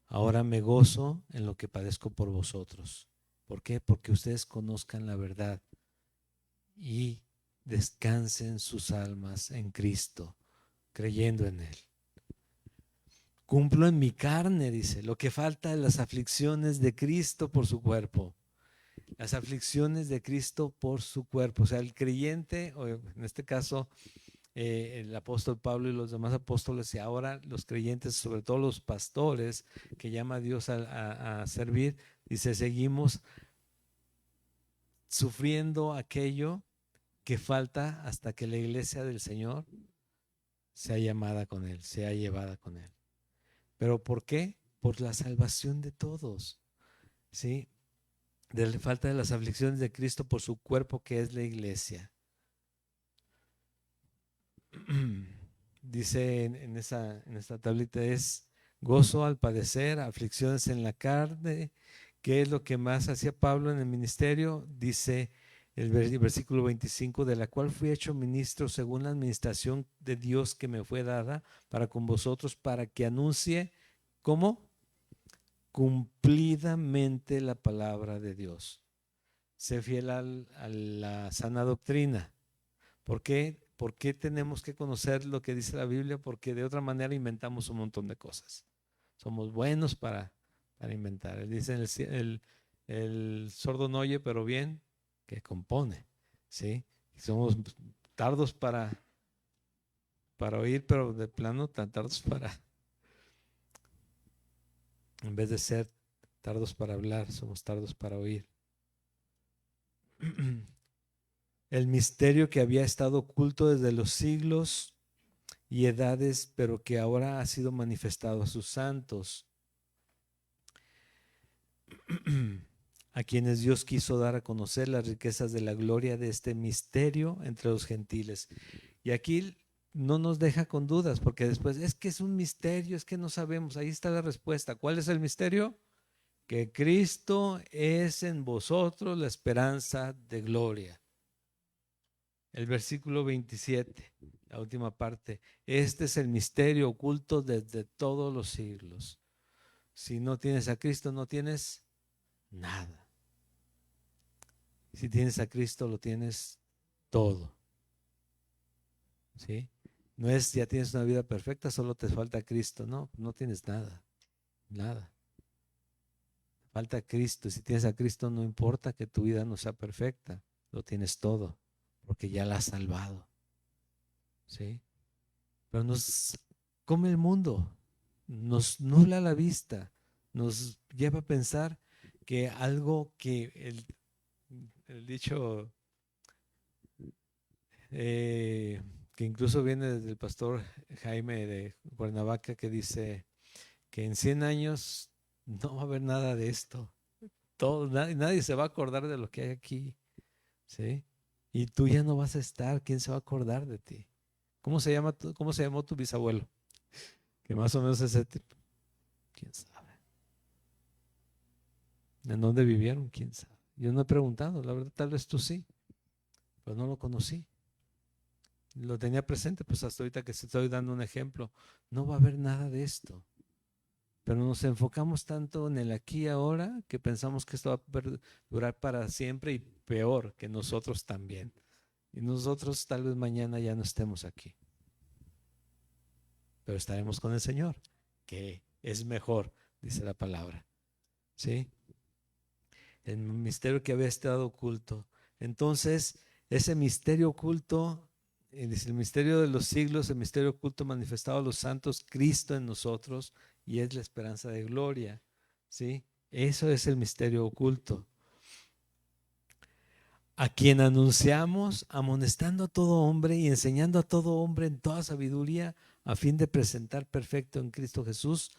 Ahora me gozo en lo que padezco por vosotros. ¿Por qué? Porque ustedes conozcan la verdad y descansen sus almas en Cristo, creyendo en Él. Cumplo en mi carne, dice, lo que falta de las aflicciones de Cristo por su cuerpo. Las aflicciones de Cristo por su cuerpo. O sea, el creyente, o en este caso, el apóstol Pablo y los demás apóstoles, y ahora los creyentes, sobre todo los pastores, que llama a Dios a servir, dice, seguimos sufriendo aquello que falta hasta que la iglesia del Señor sea llamada con Él, sea llevada con Él. ¿Pero por qué? Por la salvación de todos, ¿sí? De la falta de las aflicciones de Cristo por su cuerpo, que es la iglesia. Dice en esta tablita, es gozo al padecer, aflicciones en la carne. ¿Qué es lo que más hacía Pablo en el ministerio? Dice el versículo 25, de la cual fui hecho ministro según la administración de Dios que me fue dada para con vosotros, para que anuncie, ¿cómo? Cumplidamente la palabra de Dios. Sé fiel a la sana doctrina. ¿Por qué? ¿Por qué tenemos que conocer lo que dice la Biblia? Porque de otra manera inventamos un montón de cosas. Somos buenos para inventar. Dicen el sordo no oye, pero bien que compone, ¿sí? Somos tardos para oír, pero de plano tan tardos en vez de ser tardos para hablar, somos tardos para oír. El misterio que había estado oculto desde los siglos y edades, pero que ahora ha sido manifestado a sus santos, a quienes Dios quiso dar a conocer las riquezas de la gloria de este misterio entre los gentiles. Y aquí no nos deja con dudas, porque después es que es un misterio, es que no sabemos. Ahí está la respuesta. ¿Cuál es el misterio? Que Cristo es en vosotros la esperanza de gloria. El versículo 27, la última parte. Este es el misterio oculto desde todos los siglos. Si no tienes a Cristo, no tienes nada. Si tienes a Cristo, lo tienes todo. ¿Sí? No es ya tienes una vida perfecta, solo te falta Cristo. No, no tienes nada. Nada. Falta Cristo. Si tienes a Cristo, no importa que tu vida no sea perfecta. Lo tienes todo, porque ya la has salvado. ¿Sí? Pero nos come el mundo, nos nubla la vista, nos lleva a pensar que algo que el dicho que incluso viene desde el pastor Jaime de Cuernavaca, que dice que en 100 años no va a haber nada de esto. Nadie se va a acordar de lo que hay aquí, ¿sí? Y tú ya no vas a estar. ¿Quién se va a acordar de ti? ¿Cómo se llamó tu bisabuelo? Que más o menos ese tipo, quién sabe. ¿En dónde vivieron? Quién sabe. Yo no he preguntado, la verdad, tal vez tú sí, pero no lo conocí. Lo tenía presente, pues hasta ahorita que estoy dando un ejemplo. No va a haber nada de esto. Pero nos enfocamos tanto en el aquí y ahora que pensamos que esto va a durar para siempre y peor que nosotros también. Y nosotros tal vez mañana ya no estemos aquí, pero estaremos con el Señor, que es mejor, dice la palabra. ¿Sí? El misterio que había estado oculto. Entonces, ese misterio oculto, dice el misterio de los siglos, el misterio oculto manifestado a los santos, Cristo en nosotros, y es la esperanza de gloria. ¿Sí? Eso es el misterio oculto. A quien anunciamos, amonestando a todo hombre y enseñando a todo hombre en toda sabiduría, a fin de presentar perfecto en Cristo Jesús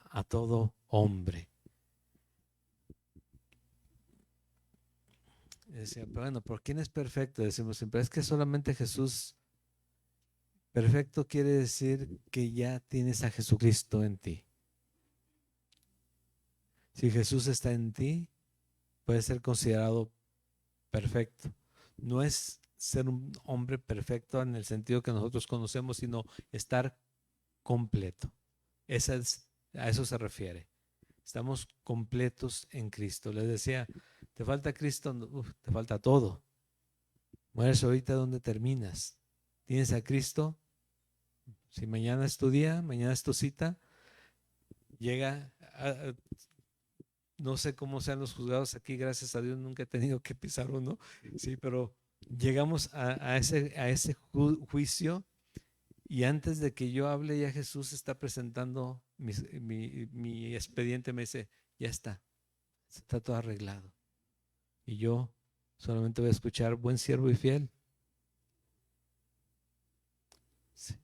a todo hombre. Decía, pero bueno, ¿por quién es perfecto? Decimos siempre, es que solamente Jesús. Perfecto quiere decir que ya tienes a Jesucristo en ti. Si Jesús está en ti, puede ser considerado perfecto. No es ser un hombre perfecto en el sentido que nosotros conocemos, sino estar completo. A eso se refiere. Estamos completos en Cristo. Les decía, ¿te falta Cristo? Uf, te falta todo. Mueres ahorita donde terminas. ¿Tienes a Cristo? Si mañana es tu día, mañana es tu cita, llega, no sé cómo sean los juzgados aquí, gracias a Dios nunca he tenido que pisar uno, sí, pero llegamos a ese juicio y antes de que yo hable ya Jesús está presentando mi expediente, me dice, ya está todo arreglado. Y yo solamente voy a escuchar, buen siervo y fiel. Sí.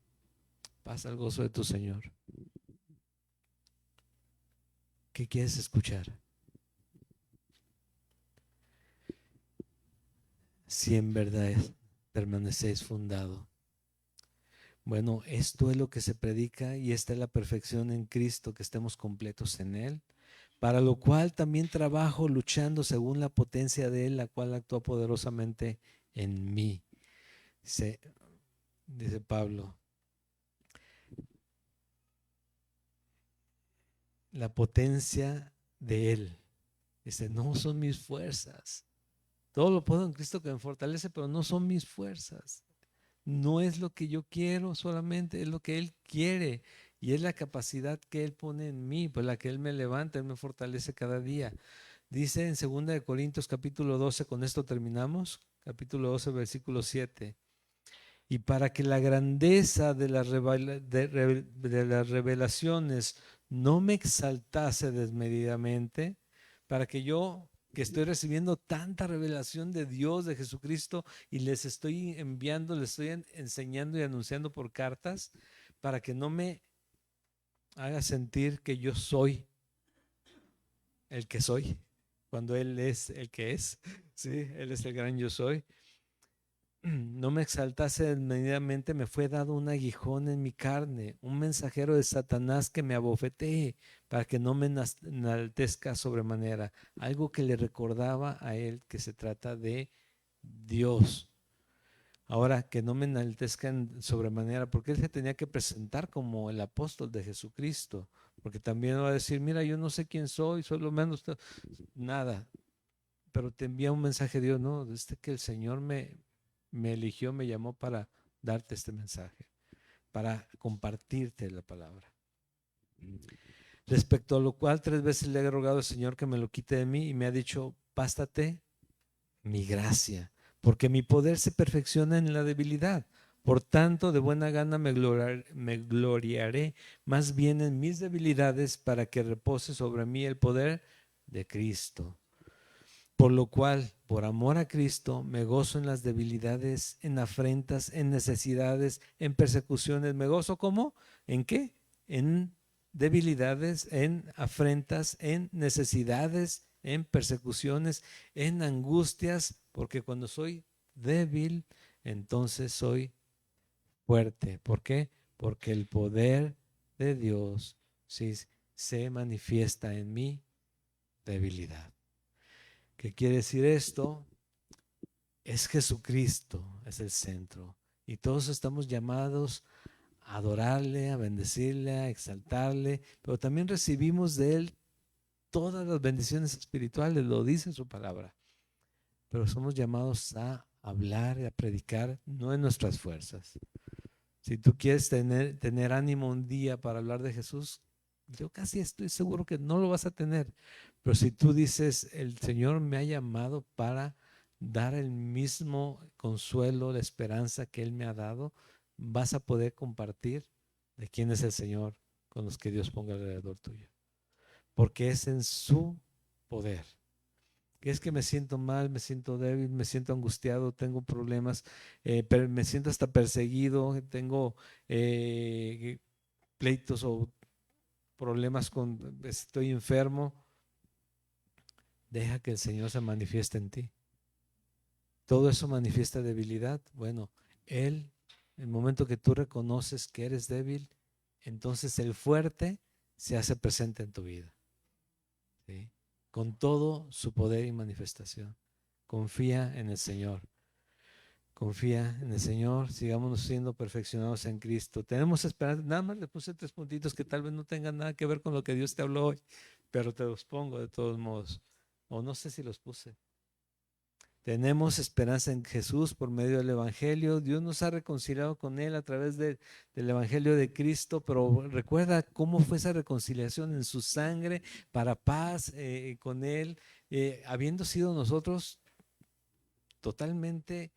Pasa el gozo de tu Señor. ¿Qué quieres escuchar? Si en verdad permanecéis fundado. Bueno, esto es lo que se predica y esta es la perfección en Cristo, que estemos completos en Él, para lo cual también trabajo luchando según la potencia de Él, la cual actúa poderosamente en mí. Dice Pablo, la potencia de Él. Dice, no son mis fuerzas. Todo lo puedo en Cristo que me fortalece, pero no son mis fuerzas. No es lo que yo quiero solamente, es lo que Él quiere. Y es la capacidad que Él pone en mí, pues la que Él me levanta, Él me fortalece cada día. Dice en 2 Corintios capítulo 12, con esto terminamos, capítulo 12, versículo 7. Y para que la grandeza de las revelaciones no me exaltase desmedidamente, para que yo, que estoy recibiendo tanta revelación de Dios, de Jesucristo, y les estoy enviando, les estoy enseñando y anunciando por cartas, para que no me haga sentir que yo soy el que soy, cuando Él es el que es, ¿sí? Él es el gran yo soy. No me exaltase desmedidamente, me fue dado un aguijón en mi carne, un mensajero de Satanás que me abofetee para que no me enaltezca sobremanera. Algo que le recordaba a él que se trata de Dios. Ahora, que no me enaltezca sobremanera, porque él se tenía que presentar como el apóstol de Jesucristo, porque también va a decir, mira, yo no sé quién soy lo menos nada, pero te envía un mensaje de Dios, no, desde que el Señor me eligió, me llamó para darte este mensaje, para compartirte la palabra. Respecto a lo cual 3 veces le he rogado al Señor que me lo quite de mí y me ha dicho, bástate mi gracia, porque mi poder se perfecciona en la debilidad. Por tanto, de buena gana me gloriaré más bien en mis debilidades para que repose sobre mí el poder de Cristo. Por lo cual, por amor a Cristo, me gozo en las debilidades, en afrentas, en necesidades, en persecuciones. ¿Me gozo cómo? ¿En qué? En debilidades, en afrentas, en necesidades, en persecuciones, en angustias, porque cuando soy débil, entonces soy fuerte. ¿Por qué? Porque el poder de Dios, sí, se manifiesta en mi debilidad. ¿Qué quiere decir esto? Es Jesucristo, es el centro. Y todos estamos llamados a adorarle, a bendecirle, a exaltarle, pero también recibimos de Él todas las bendiciones espirituales, lo dice su palabra. Pero somos llamados a hablar y a predicar, no en nuestras fuerzas. Si tú quieres tener ánimo un día para hablar de Jesús, yo casi estoy seguro que no lo vas a tener. Pero si tú dices, el Señor me ha llamado para dar el mismo consuelo, la esperanza que Él me ha dado, vas a poder compartir de quién es el Señor con los que Dios ponga alrededor tuyo. Porque es en su poder. Es que me siento mal, me siento débil, me siento angustiado, tengo problemas, me siento hasta perseguido, tengo pleitos o problemas estoy enfermo. Deja que el Señor se manifieste en ti. Todo eso manifiesta debilidad. Bueno, Él, en el momento que tú reconoces que eres débil, entonces el fuerte se hace presente en tu vida, ¿sí? Con todo su poder y manifestación. Confía en el Señor. Confía en el Señor, sigamos siendo perfeccionados en Cristo. Tenemos esperanza. Nada más le puse 3 puntitos que tal vez no tengan nada que ver con lo que Dios te habló hoy, pero te los pongo de todos modos. O no sé si los puse. Tenemos esperanza en Jesús por medio del Evangelio. Dios nos ha reconciliado con Él a través del Evangelio de Cristo, pero recuerda cómo fue esa reconciliación en su sangre para paz con Él, habiendo sido nosotros totalmente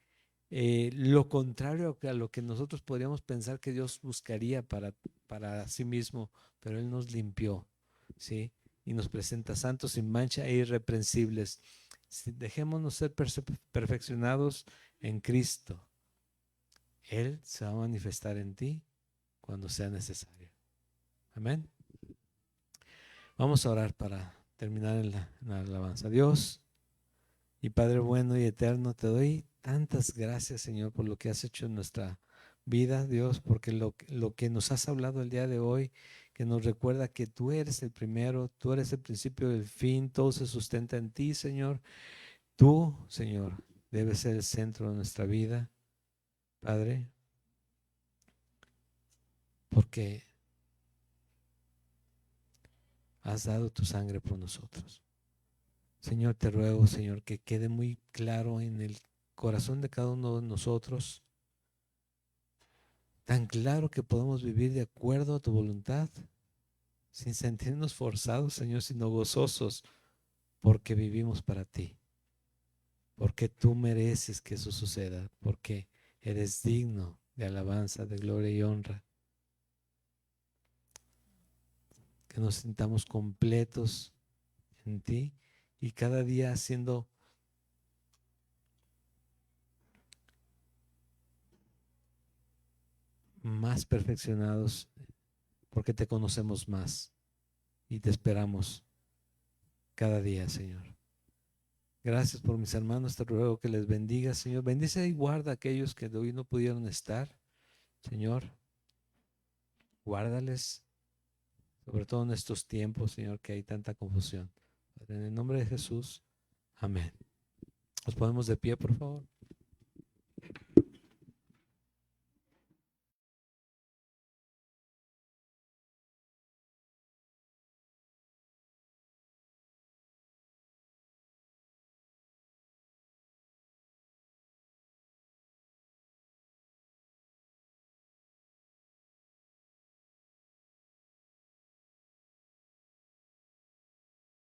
lo contrario a lo que nosotros podríamos pensar que Dios buscaría para sí mismo, pero Él nos limpió, ¿sí? Y nos presenta santos, sin mancha e irreprensibles. Dejémonos ser perfeccionados en Cristo. Él se va a manifestar en ti cuando sea necesario. Amén. Vamos a orar para terminar en la alabanza. Dios y Padre bueno y eterno, te doy tantas gracias, Señor, por lo que has hecho en nuestra vida, Dios, porque lo que nos has hablado el día de hoy, que nos recuerda que tú eres el primero, tú eres el principio del fin, todo se sustenta en ti, Señor. Tú, Señor, debes ser el centro de nuestra vida, Padre, porque has dado tu sangre por nosotros. Señor, te ruego, Señor, que quede muy claro en el corazón de cada uno de nosotros, tan claro que podemos vivir de acuerdo a tu voluntad, sin sentirnos forzados, Señor, sino gozosos, porque vivimos para ti, porque tú mereces que eso suceda, porque eres digno de alabanza, de gloria y honra. Que nos sintamos completos en ti y cada día siendo más perfeccionados, porque te conocemos más y te esperamos cada día, Señor. Gracias por mis hermanos, te ruego que les bendiga, Señor. Bendice y guarda a aquellos que de hoy no pudieron estar, Señor. Guárdales, sobre todo en estos tiempos, Señor, que hay tanta confusión. En el nombre de Jesús, amén. ¿Nos ponemos de pie, por favor?